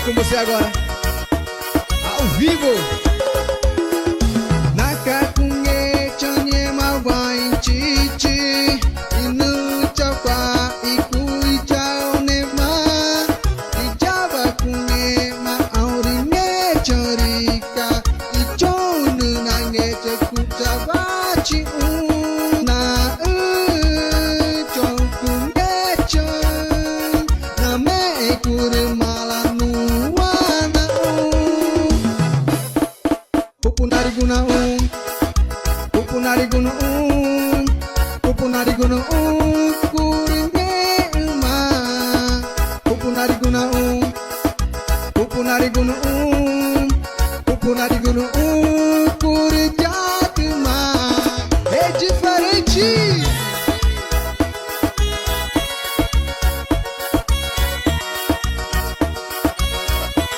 com você agora, ao vivo. Nakakunye chanye mawai chichi inu chapa ikui chao nema ijaba kunye ma auringe chorika ichonu nange chekuchabachi una chonkunge chon name kurmala nuwana pupunari guna pupunari guna pupunari guna